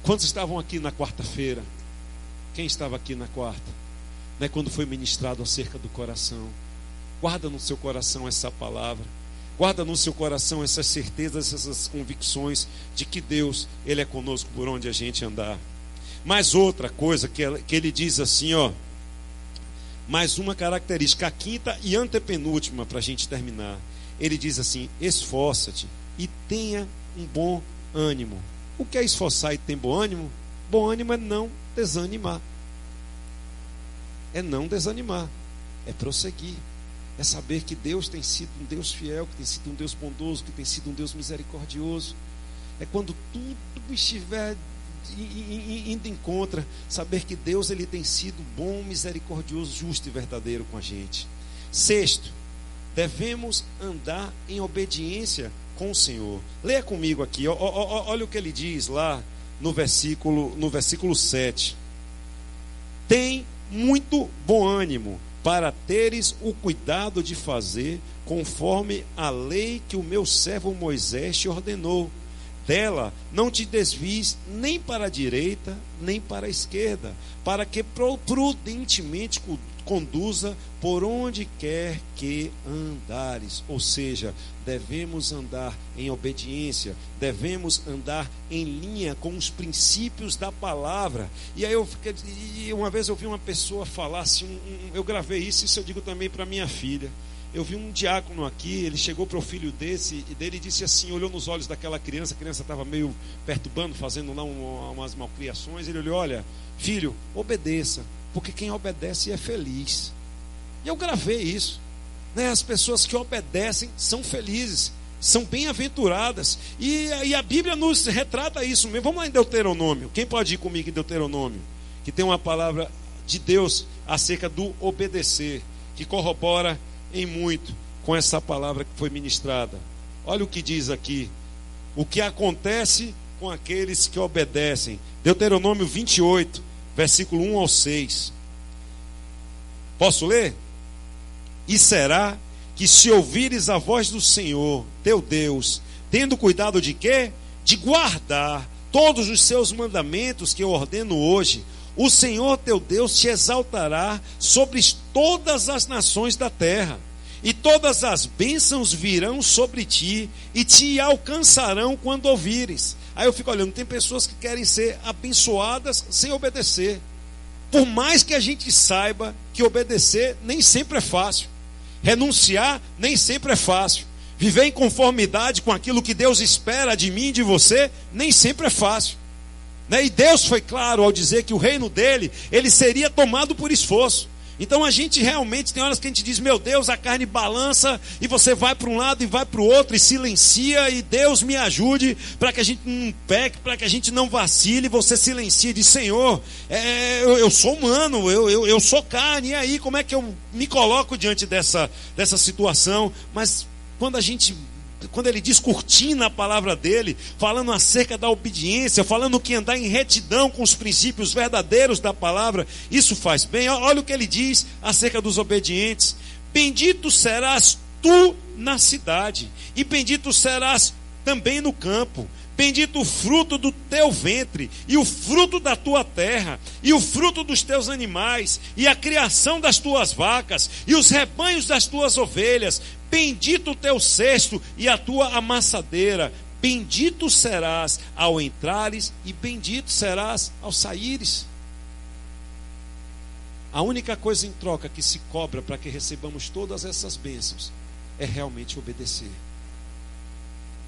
Quantos estavam aqui na quarta-feira? Quem estava aqui na quarta? Né, quando foi ministrado acerca do coração. Guarda no seu coração essa palavra. Guarda no seu coração essas certezas, essas convicções de que Deus, Ele é conosco por onde a gente andar. Mas outra coisa que ele diz assim, mais uma característica, a quinta e antepenúltima para a gente terminar. Ele diz assim: esforça-te e tenha um bom ânimo. O que é esforçar e ter bom ânimo? Bom ânimo é não desanimar. É não desanimar, é prosseguir. É saber que Deus tem sido um Deus fiel, que tem sido um Deus bondoso, que tem sido um Deus misericordioso. É quando tudo estiver indo em contra, saber que Deus ele tem sido bom, misericordioso, justo e verdadeiro com a gente. Sexto, devemos andar em obediência com o Senhor. Leia comigo aqui, olha o que ele diz lá no versículo 7. Tem muito bom ânimo, para teres o cuidado de fazer conforme a lei que o meu servo Moisés te ordenou. dela, não te desvies nem para a direita, nem para a esquerda, para que prudentemente conduza por onde quer que andares. Ou seja, devemos andar em obediência, devemos andar em linha com os princípios da palavra. E aí uma vez eu vi uma pessoa falar assim, eu gravei isso eu digo também para minha filha. Eu vi um diácono aqui, ele chegou para o filho dele e disse assim, olhou nos olhos daquela criança, a criança estava meio perturbando, fazendo lá umas malcriações. Ele olhou: olha, filho, obedeça, porque quem obedece é feliz. E eu gravei isso, né? As pessoas que obedecem são felizes, são bem-aventuradas, e a Bíblia nos retrata isso mesmo. Vamos lá em Deuteronômio. Quem pode ir comigo em Deuteronômio? Que tem uma palavra de Deus acerca do obedecer, que corrobora em muito com essa palavra que foi ministrada. Olha o que diz aqui: o que acontece com aqueles que obedecem. Deuteronômio 28, versículo 1 ao 6. Posso ler? E será que, se ouvires a voz do Senhor teu Deus, tendo cuidado de quê? De guardar todos os seus mandamentos que eu ordeno hoje, o Senhor teu Deus te exaltará sobre todas as nações da terra, e todas as bênçãos virão sobre ti e te alcançarão quando ouvires. Aí eu fico olhando, tem pessoas que querem ser abençoadas sem obedecer. Por mais que a gente saiba que obedecer nem sempre é fácil, renunciar nem sempre é fácil, viver em conformidade com aquilo que Deus espera de mim e de você nem sempre é fácil, né? E Deus foi claro ao dizer que o reino dele, ele seria tomado por esforço. Então a gente realmente, tem horas que a gente diz: meu Deus, a carne balança, e você vai para um lado e vai para o outro, e silencia, e Deus me ajude para que a gente não peque, para que a gente não vacile. Você silencia e diz: Senhor, eu sou humano, eu sou carne, e aí como é que eu me coloco diante dessa situação? Mas quando ele descortina a palavra dele, falando acerca da obediência, falando que andar em retidão com os princípios verdadeiros da palavra, isso faz bem. Olha o que ele diz acerca dos obedientes: bendito serás tu na cidade, e bendito serás também no campo. Bendito o fruto do teu ventre, e o fruto da tua terra, e o fruto dos teus animais, e a criação das tuas vacas, e os rebanhos das tuas ovelhas. Bendito o teu cesto e a tua amassadeira. Bendito serás ao entrares, e bendito serás ao saíres. A única coisa em troca que se cobra para que recebamos todas essas bênçãos é realmente obedecer.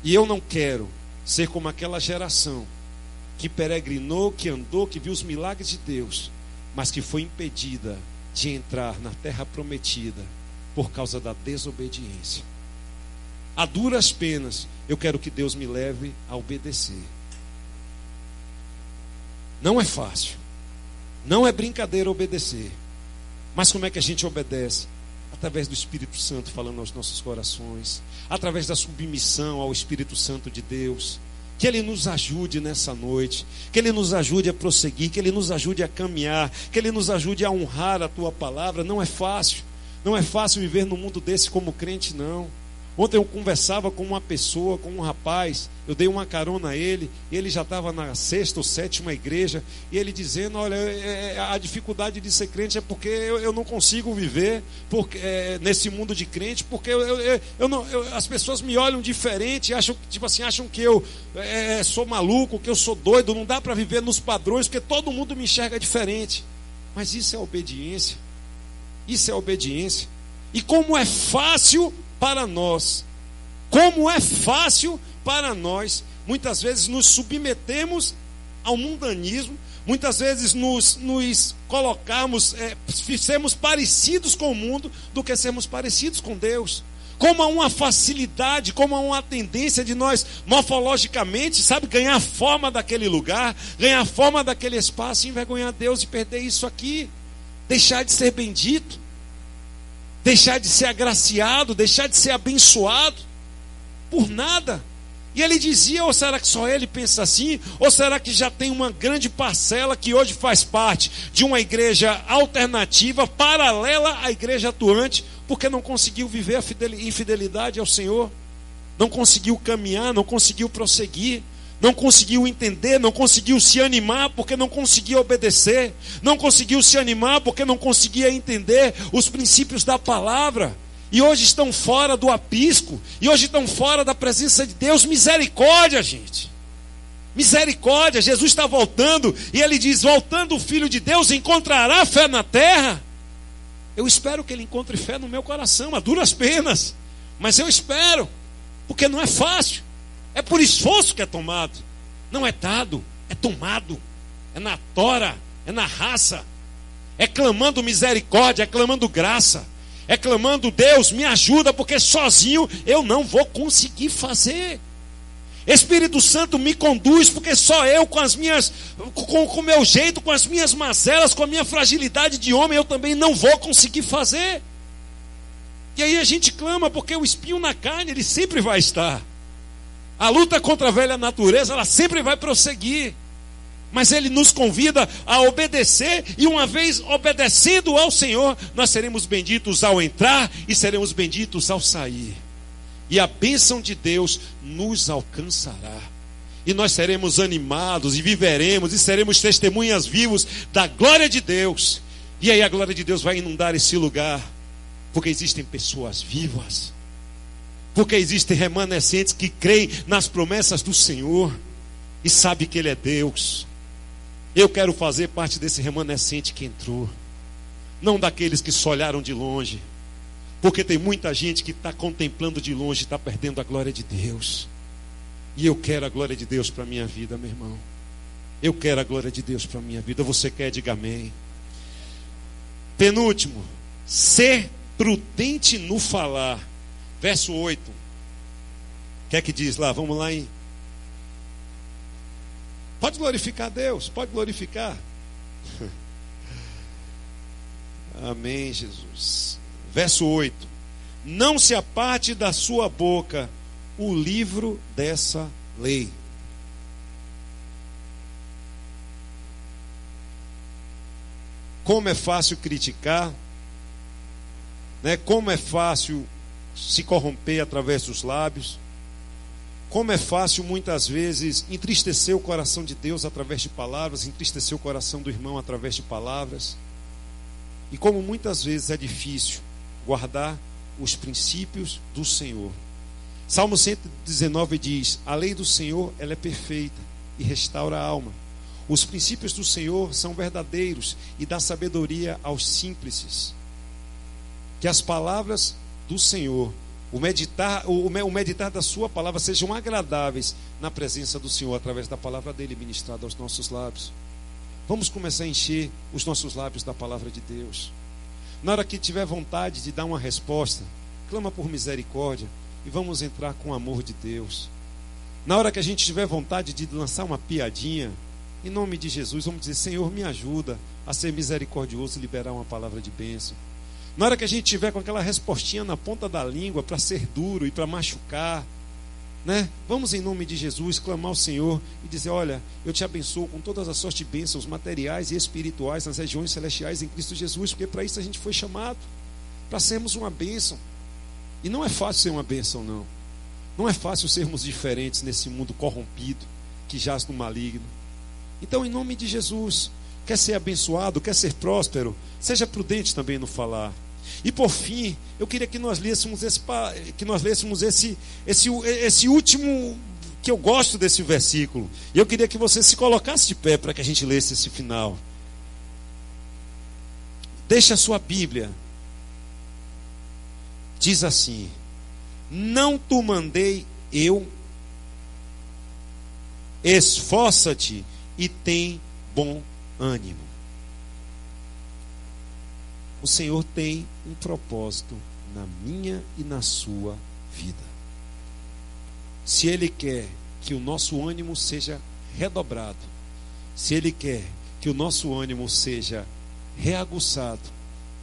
E eu não quero ser como aquela geração que peregrinou, que andou, que viu os milagres de Deus, mas que foi impedida de entrar na terra prometida por causa da desobediência. A duras penas, eu quero que Deus me leve a obedecer. Não é fácil, não é brincadeira obedecer. Mas como é que a gente obedece? Através do Espírito Santo falando aos nossos corações, através da submissão ao Espírito Santo de Deus. Que Ele nos ajude nessa noite, que Ele nos ajude a prosseguir, que Ele nos ajude a caminhar, que Ele nos ajude a honrar a Tua palavra. Não é fácil, não é fácil viver num mundo desse como crente, não. Ontem eu conversava com uma pessoa, com um rapaz, eu dei uma carona a ele, e ele já estava na 6ª ou 7ª igreja, e ele dizendo: olha, a dificuldade de ser crente é porque eu não consigo viver nesse mundo de crente, porque as pessoas me olham diferente, acham que eu sou maluco, que eu sou doido, não dá para viver nos padrões, porque todo mundo me enxerga diferente. Mas isso é obediência, isso é obediência. E como é fácil para nós, muitas vezes nos submetemos ao mundanismo, muitas vezes nos colocamos, sermos parecidos com o mundo do que sermos parecidos com Deus. Como há uma facilidade, como há uma tendência de nós morfologicamente, ganhar forma daquele lugar, ganhar forma daquele espaço, envergonhar Deus e perder isso aqui, deixar de ser bendito, deixar de ser agraciado, deixar de ser abençoado, por nada. E ele dizia: ou será que só ele pensa assim? Ou será que já tem uma grande parcela que hoje faz parte de uma igreja alternativa, paralela à igreja atuante, porque não conseguiu viver a infidelidade ao Senhor, não conseguiu caminhar, não conseguiu prosseguir, não conseguiu entender, não conseguiu se animar porque não conseguia obedecer, não conseguiu se animar porque não conseguia entender os princípios da palavra, e hoje estão fora do aprisco, e hoje estão fora da presença de Deus. Misericórdia, gente, misericórdia. Jesus está voltando, e ele diz: voltando o Filho de Deus, encontrará fé na terra? Eu espero que ele encontre fé no meu coração, a duras penas, mas eu espero, porque não é fácil. É por esforço que é tomado. Não é dado, é tomado. É na tora, é na raça. É clamando misericórdia, é clamando graça. É clamando: Deus, me ajuda, porque sozinho eu não vou conseguir fazer. Espírito Santo, me conduz, porque só eu, com o meu jeito, com as minhas mazelas, com a minha fragilidade de homem, eu também não vou conseguir fazer. E aí a gente clama, porque o espinho na carne, ele sempre vai estar. A luta contra a velha natureza, ela sempre vai prosseguir. Mas ele nos convida a obedecer, e uma vez obedecendo ao Senhor, nós seremos benditos ao entrar e seremos benditos ao sair. E a bênção de Deus nos alcançará. E nós seremos animados e viveremos e seremos testemunhas vivas da glória de Deus. E aí a glória de Deus vai inundar esse lugar, porque existem pessoas vivas, porque existem remanescentes que creem nas promessas do Senhor e sabem que Ele é Deus. Eu quero fazer parte desse remanescente que entrou, não daqueles que só olharam de longe, porque tem muita gente que está contemplando de longe e está perdendo a glória de Deus. E eu quero a glória de Deus para a minha vida, meu irmão. Eu quero a glória de Deus para a minha vida. Você quer? Diga amém. Penúltimo, ser prudente no falar. Verso 8. O que é que diz lá? Vamos lá, hein? Pode glorificar Deus, pode glorificar. Amém, Jesus. Verso 8. Não se aparte da sua boca o livro dessa lei. Como é fácil criticar, né? Como é fácil se corromper através dos lábios. Como é fácil muitas vezes entristecer o coração de Deus através de palavras, entristecer o coração do irmão através de palavras. E como muitas vezes é difícil guardar os princípios do Senhor. Salmo 119 diz: a lei do Senhor, ela é perfeita e restaura a alma. Os princípios do Senhor são verdadeiros e dá sabedoria aos simples. Que as palavras do Senhor, o meditar da sua palavra sejam agradáveis na presença do Senhor, através da palavra dele ministrada aos nossos lábios. Vamos começar a encher os nossos lábios da palavra de Deus. Na hora que tiver vontade de dar uma resposta, clama por misericórdia e vamos entrar com o amor de Deus. Na hora que a gente tiver vontade de lançar uma piadinha, em nome de Jesus, vamos dizer: Senhor, me ajuda a ser misericordioso e liberar uma palavra de bênção. Na hora que a gente tiver com aquela respostinha na ponta da língua para ser duro e para machucar, né? Vamos, em nome de Jesus, clamar ao Senhor e dizer: olha, eu te abençoo com todas as sortes de bênçãos materiais e espirituais nas regiões celestiais em Cristo Jesus, porque para isso a gente foi chamado, para sermos uma bênção. E não é fácil ser uma bênção, não. Não é fácil sermos diferentes nesse mundo corrompido que jaz no maligno. Então, em nome de Jesus, quer ser abençoado, quer ser próspero, seja prudente também no falar. E por fim, eu queria que nós lêssemos esse último, que eu gosto desse versículo. E eu queria que você se colocasse de pé para que a gente lesse esse final. Deixa a sua Bíblia. Diz assim: não te mandei eu, esforça-te e tem bom ânimo. O Senhor tem um propósito na minha e na sua vida. Se Ele quer que o nosso ânimo seja redobrado, se Ele quer que o nosso ânimo seja reaguçado,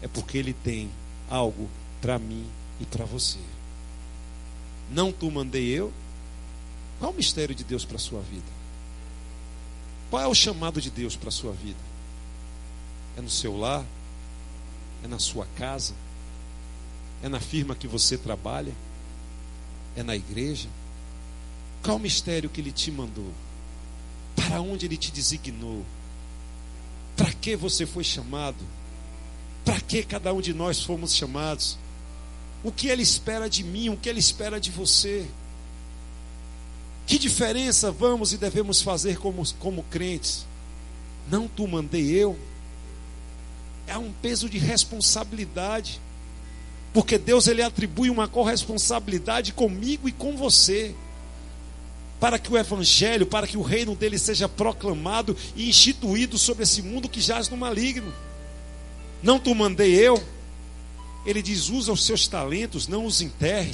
é porque Ele tem algo para mim e para você. Não te mandei eu? Qual é o mistério de Deus para a sua vida? Qual é o chamado de Deus para a sua vida? É no seu lar? É na sua casa? É na firma que você trabalha? É na igreja? Qual o mistério que Ele te mandou? para onde Ele te designou. Para que você foi chamado? Para que cada um de nós fomos chamados? O que Ele espera de mim? O que Ele espera de você? Que diferença vamos e devemos fazer como crentes? Não tu mandei eu. É um peso de responsabilidade, porque Deus ele atribui uma corresponsabilidade comigo e com você, para que o evangelho, para que o reino dele seja proclamado e instituído sobre esse mundo que jaz no maligno. Não tu mandei eu. Ele diz: usa os seus talentos, não os enterre.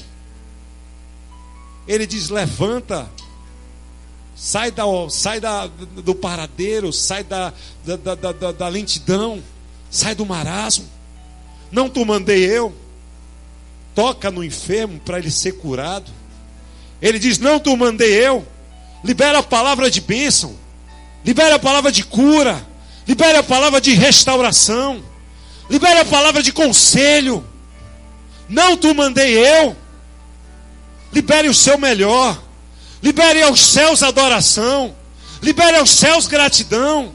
Ele diz: levanta, sai do paradeiro, sai da lentidão, sai do marasmo. Não tu mandei eu. Toca no enfermo para ele ser curado. Ele diz: não tu mandei eu. Libera a palavra de bênção, libera a palavra de cura, libera a palavra de restauração, libera a palavra de conselho. Não tu mandei eu. Libere o seu melhor, libere aos céus adoração, libere aos céus gratidão,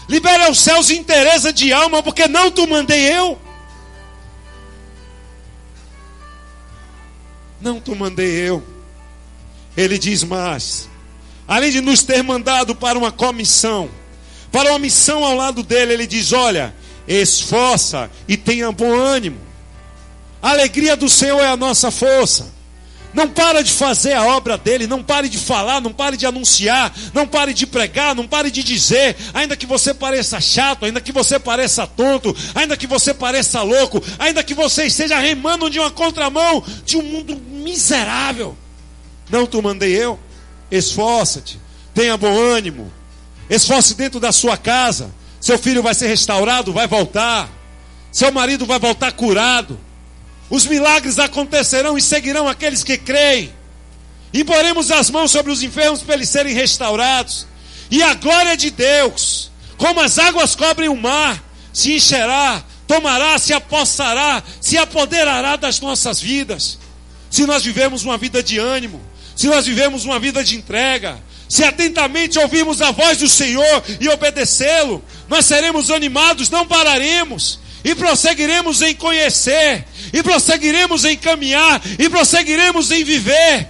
libere aos céus inteireza de alma, porque não tu mandei eu. Não tu mandei eu. Ele diz mais: além de nos ter mandado para uma comissão, para uma missão ao lado dele, ele diz: olha, esforça e tenha bom ânimo. A alegria do Senhor é a nossa força. Não para de fazer a obra dele, não pare de falar, não pare de anunciar, não pare de pregar, não pare de dizer, ainda que você pareça chato, ainda que você pareça tonto, ainda que você pareça louco, ainda que você esteja remando de uma contramão de um mundo miserável. Não tu mandei eu. Esforça-te, tenha bom ânimo, esforce dentro da sua casa. Seu filho vai ser restaurado, vai voltar, seu marido vai voltar curado. Os milagres acontecerão e seguirão aqueles que creem. Imporemos as mãos sobre os enfermos para eles serem restaurados. E a glória de Deus, como as águas cobrem o mar, se encherá, tomará, se apossará, se apoderará das nossas vidas. Se nós vivemos uma vida de ânimo, se nós vivemos uma vida de entrega, se atentamente ouvirmos a voz do Senhor e obedecê-lo, nós seremos animados, não pararemos. E prosseguiremos em conhecer, e prosseguiremos em caminhar, e prosseguiremos em viver.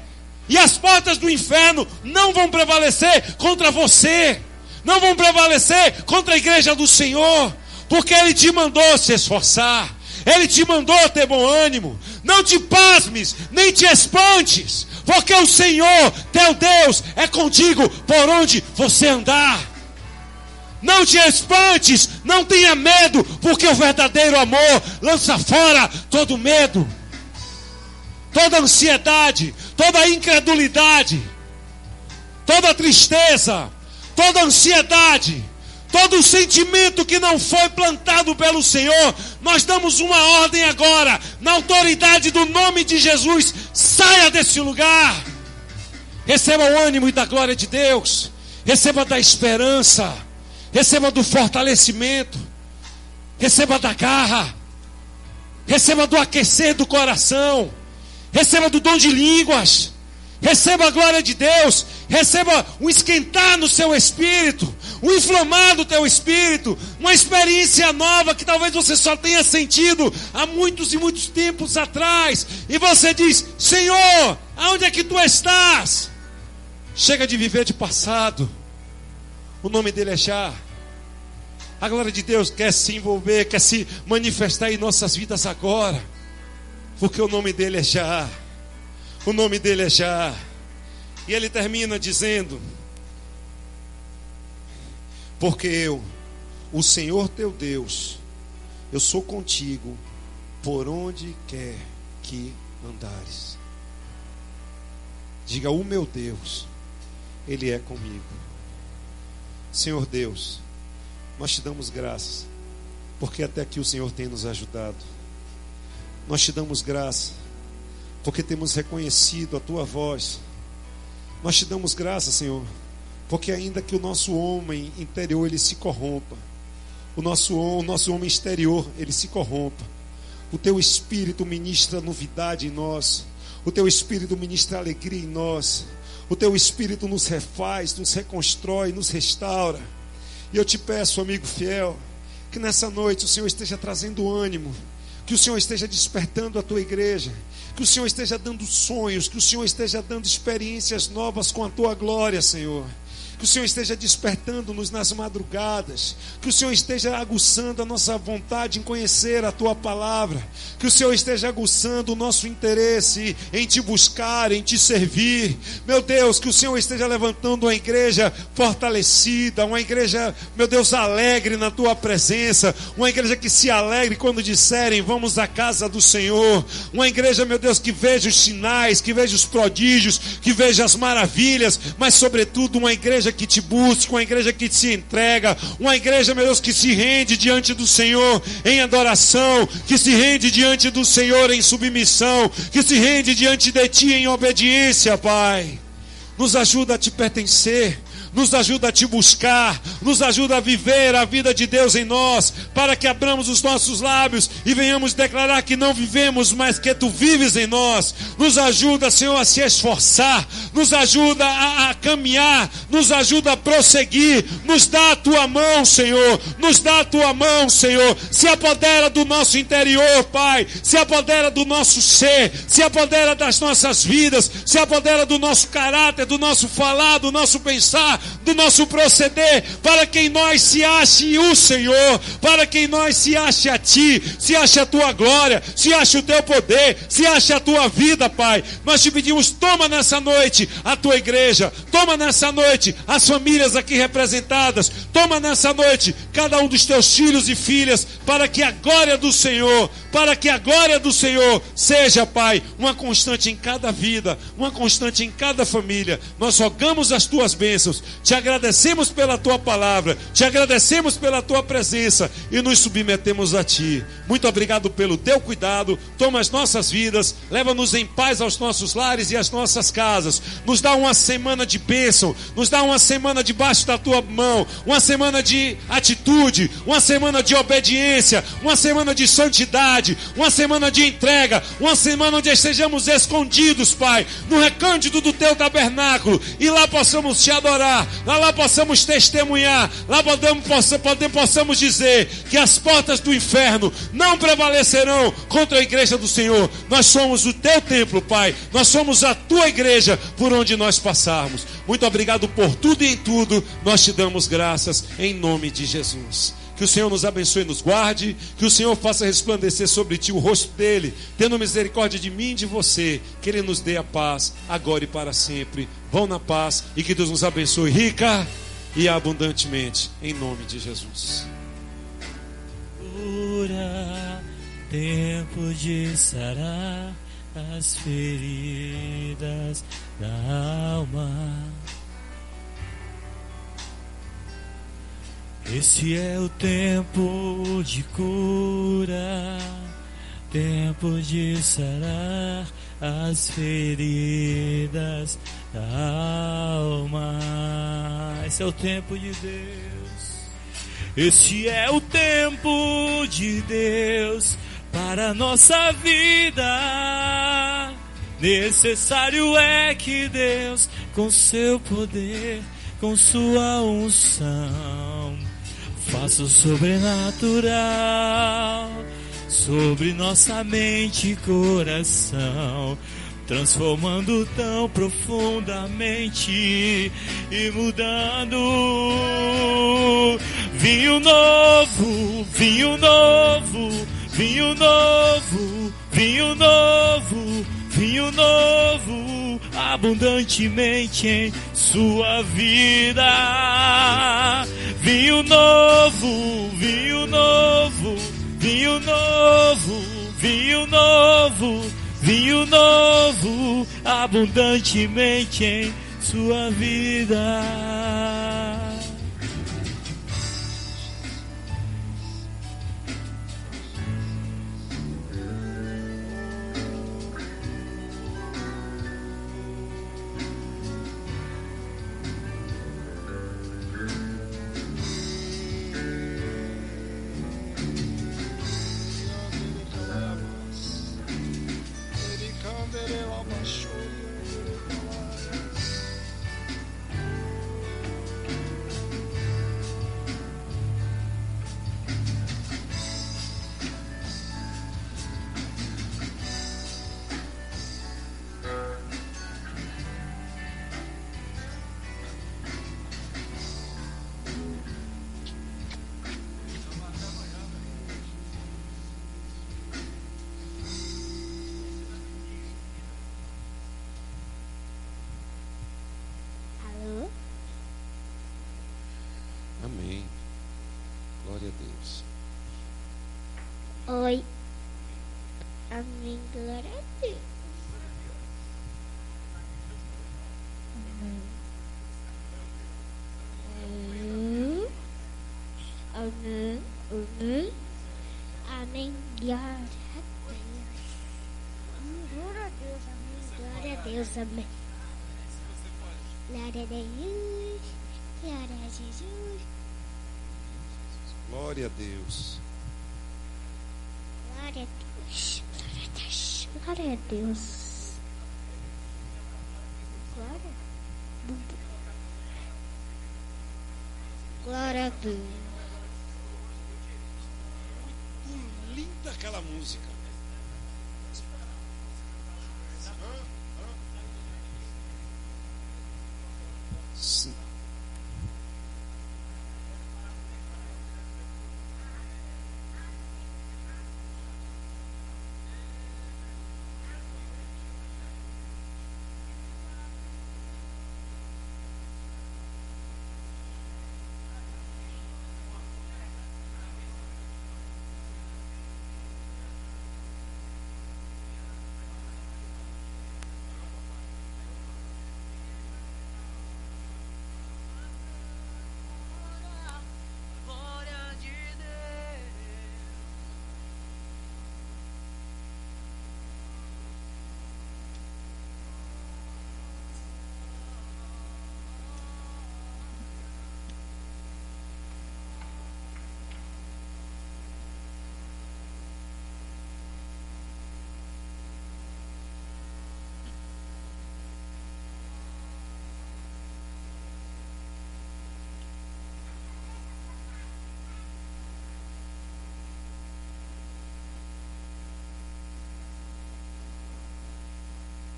E as portas do inferno não vão prevalecer contra você, não vão prevalecer contra a igreja do Senhor, porque Ele te mandou se esforçar, Ele te mandou ter bom ânimo. Não te pasmes, nem te espantes, porque o Senhor, teu Deus, é contigo por onde você andar. Não te espantes, não tenha medo, porque o verdadeiro amor lança fora todo medo, toda ansiedade, toda incredulidade, toda tristeza, toda ansiedade, todo sentimento que não foi plantado pelo Senhor. Nós damos uma ordem agora, na autoridade do nome de Jesus: saia desse lugar. Receba o ânimo e da glória de Deus, receba da esperança, receba do fortalecimento, receba da garra, receba do aquecer do coração, receba do dom de línguas, receba a glória de Deus, receba um esquentar no seu espírito, um inflamar do teu espírito, uma experiência nova que talvez você só tenha sentido há muitos e muitos tempos atrás, e você diz: Senhor, aonde é que tu estás? Chega de viver de passado. O nome dele é Já. A glória de Deus quer se envolver, quer se manifestar em nossas vidas agora, porque o nome dele é Já. O nome dele é Já. E ele termina dizendo: porque eu, o Senhor teu Deus, eu sou contigo por onde quer que andares. Diga: o meu Deus, Ele é comigo. Senhor Deus, nós te damos graças, porque até aqui o Senhor tem nos ajudado. Nós te damos graças, porque temos reconhecido a tua voz. Nós te damos graças, Senhor, porque ainda que o nosso homem interior ele se corrompa, o nosso homem exterior ele se corrompa, o teu Espírito ministra novidade em nós, o teu Espírito ministra alegria em nós, O teu Espírito nos refaz, nos reconstrói, nos restaura. E eu te peço, amigo fiel, que nessa noite o Senhor esteja trazendo ânimo, que o Senhor esteja despertando a tua igreja, que o Senhor esteja dando sonhos, que o Senhor esteja dando experiências novas com a tua glória, Senhor. Que o Senhor esteja despertando-nos nas madrugadas, que o Senhor esteja aguçando a nossa vontade em conhecer a Tua palavra, que o Senhor esteja aguçando o nosso interesse em Te buscar, em Te servir. Meu Deus, que o Senhor esteja levantando uma igreja fortalecida, uma igreja, meu Deus, alegre na Tua presença, uma igreja que se alegre quando disserem vamos à casa do Senhor, uma igreja, meu Deus, que veja os sinais, que veja os prodígios, que veja as maravilhas, mas sobretudo uma igreja que te busca, uma igreja que te entrega, uma igreja, meu Deus, que se rende diante do Senhor em adoração, que se rende diante do Senhor em submissão, que se rende diante de Ti em obediência, Pai. Nos ajuda a Te pertencer, nos ajuda a Te buscar, nos ajuda a viver a vida de Deus em nós, para que abramos os nossos lábios e venhamos declarar que não vivemos, mas que Tu vives em nós. Nos ajuda, Senhor, a se esforçar, nos ajuda a caminhar, nos ajuda a prosseguir, nos dá a Tua mão, Senhor, nos dá a Tua mão, Senhor, se apodera do nosso interior, Pai, se apodera do nosso ser, se apodera das nossas vidas, se apodera do nosso caráter, do nosso falar, do nosso pensar, do nosso proceder, para que em nós se ache o Senhor, para que em nós se ache a Ti, se ache a Tua glória, se ache o Teu poder, se ache a Tua vida, Pai. Nós Te pedimos, toma nessa noite a Tua igreja, toma nessa noite as famílias aqui representadas, toma nessa noite cada um dos Teus filhos e filhas, para que a glória do Senhor, seja, Pai, uma constante em cada vida, uma constante em cada família. Nós rogamos as Tuas bênçãos, Te agradecemos pela Tua palavra, Te agradecemos pela Tua presença e nos submetemos a Ti. Muito obrigado pelo Teu cuidado. Toma as nossas vidas, leva-nos em paz aos nossos lares e às nossas casas. Nos dá uma semana de bênção, nos dá uma semana debaixo da Tua mão, uma semana de atitude, uma semana de obediência, uma semana de santidade, uma semana de entrega, uma semana onde estejamos escondidos, Pai, no recândido do Teu tabernáculo, e lá possamos Te adorar, lá possamos testemunhar, lá possamos dizer que as portas do inferno não prevalecerão contra a igreja do Senhor. Nós somos o Teu templo, Pai, nós somos a Tua igreja por onde nós passarmos. Muito obrigado por tudo e em tudo, nós Te damos graças em nome de Jesus. Que o Senhor nos abençoe e nos guarde, que o Senhor faça resplandecer sobre Ti o rosto dEle, tendo misericórdia de mim e de você, que Ele nos dê a paz, agora e para sempre. Vão na paz e que Deus nos abençoe rica e abundantemente, em nome de Jesus. Cura, tempo de sarar as feridas da alma. Esse é o tempo de cura, tempo de sarar as feridas da alma. Esse é o tempo de Deus. Esse é o tempo de Deus para a nossa vida. Necessário é que Deus, com seu poder, com sua unção, faça o sobrenatural sobre nossa mente e coração, transformando tão profundamente e mudando. Vinho novo, vinho novo, vinho novo, vinho novo, vinho novo, abundantemente em sua vida. Vinho novo, vinho novo, vinho novo, vinho novo, vinho novo, abundantemente em sua vida. Glória a Deus. Amém. Amém. Amém. Glória a Deus. Glória a Deus. Amém. Glória a Deus. Amém. Glória a Deus. Glória a Jesus. Glória a Deus. Glória a Deus. Glória a Deus. Glória a Deus. Glória. Glória a Deus. Linda aquela música.